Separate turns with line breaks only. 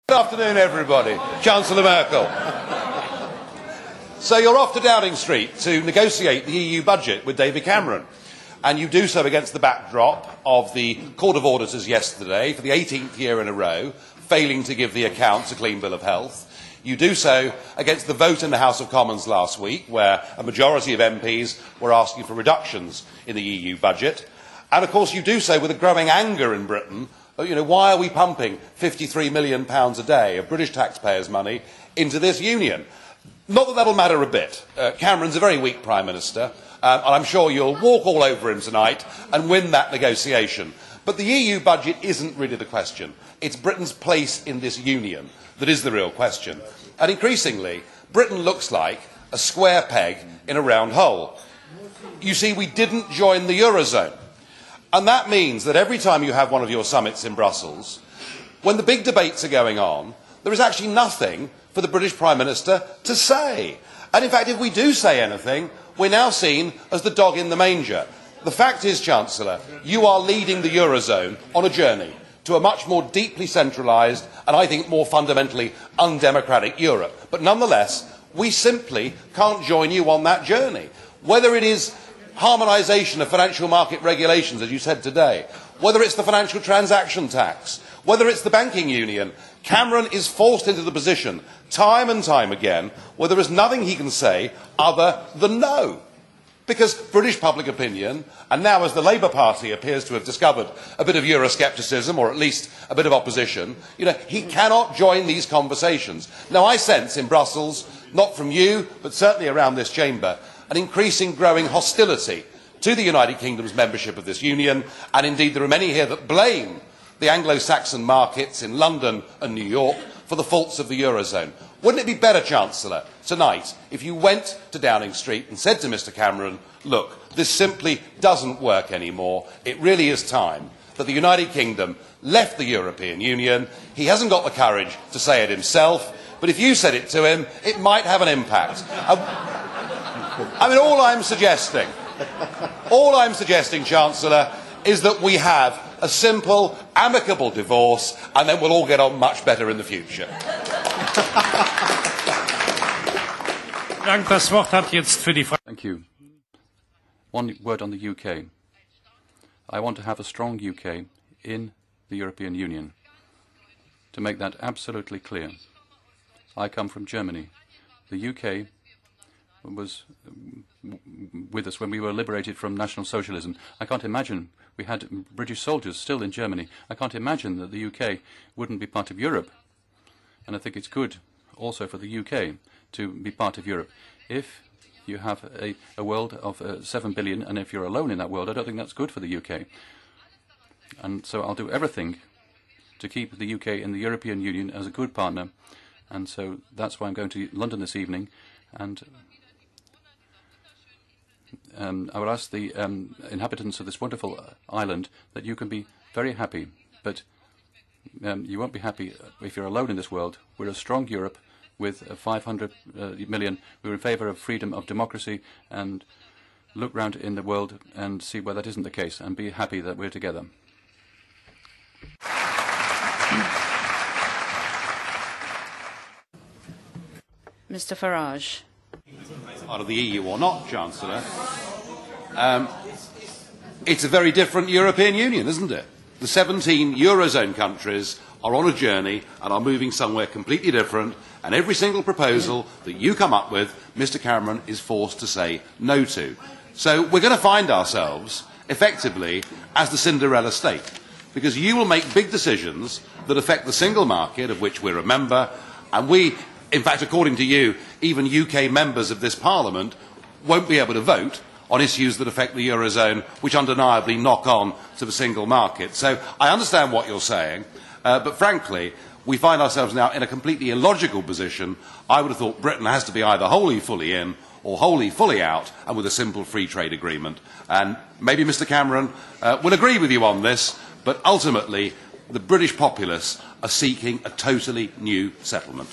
Good afternoon, everybody. Chancellor Merkel. So you're off to Downing Street to negotiate the EU budget with David Cameron. And you do so against the backdrop of the Court of Auditors yesterday, for the 18th year in a row, failing to give the accounts a clean bill of health. You do so against the vote in the House of Commons last week, where a majority of MPs were asking for reductions in the EU budget. And of course you do so with a growing anger in Britain. Why are we pumping £53 million a day of British taxpayers' money into this union? Not that that'll matter a bit. Cameron's a very weak Prime Minister, and I'm sure you'll walk all over him tonight and win that negotiation. But the EU budget isn't really the question. It's Britain's place in this union that is the real question. And increasingly, Britain looks like a square peg in a round hole. You see, we didn't join the Eurozone. And that means that every time you have one of your summits in Brussels, when the big debates are going on, there is actually nothing for the British Prime Minister to say. And in fact, if we do say anything, we're now seen as the dog in the manger. The fact is, Chancellor, you are leading the Eurozone on a journey to a much more deeply centralised and, I think, more fundamentally undemocratic Europe. But nonetheless, we simply can't join you on that journey. Whether it is harmonisation of financial market regulations, as you said today, whether it's the financial transaction tax, whether it's the banking union, Cameron is forced into the position, time and time again, where there is nothing he can say other than no. Because British public opinion, and now as the Labour Party appears to have discovered a bit of Euroscepticism, or at least a bit of opposition, he cannot join these conversations. Now I sense in Brussels, not from you, but certainly around this chamber, an increasing growing hostility to the United Kingdom's membership of this union, and indeed there are many here that blame the Anglo-Saxon markets in London and New York for the faults of the Eurozone. Wouldn't it be better, Chancellor, tonight, if you went to Downing Street and said to Mr Cameron, look, this simply doesn't work anymore, it really is time that the United Kingdom left the European Union. He hasn't got the courage to say it himself, but if you said it to him, it might have an impact. All I'm suggesting, Chancellor, is that we have a simple, amicable divorce, and then we'll all get on much better in the future.
Thank you. One word on the UK. I want to have a strong UK in the European Union. To make that absolutely clear, I come from Germany. The UK was with us when we were liberated from National Socialism. I can't imagine, we had British soldiers still in Germany. I can't imagine that the UK wouldn't be part of Europe. And I think it's good also for the UK to be part of Europe. If you have a world of 7 billion, and if you're alone in that world, I don't think that's good for the UK. And so I'll do everything to keep the UK in the European Union as a good partner. And so that's why I'm going to London this evening. And I would ask the inhabitants of this wonderful island that you can be very happy, but you won't be happy if you're alone in this world. We're a strong Europe with 500 million. We're in favour of freedom, of democracy, and look round in the world and see where that isn't the case, and be happy that we're together.
Mr. Farage.
Part of the EU or not, Chancellor, it's a very different European Union, isn't it? The 17 Eurozone countries are on a journey and are moving somewhere completely different, and every single proposal that you come up with, Mr Cameron is forced to say no to. So we're going to find ourselves, effectively, as the Cinderella state, because you will make big decisions that affect the single market, of which we're a member, and we, in fact, according to you, even UK members of this Parliament won't be able to vote on issues that affect the Eurozone, which undeniably knock on to the single market. So I understand what you're saying, but frankly, we find ourselves now in a completely illogical position. I would have thought Britain has to be either wholly fully in or wholly fully out, and with a simple free trade agreement. And maybe Mr Cameron will agree with you on this, but ultimately the British populace are seeking a totally new settlement.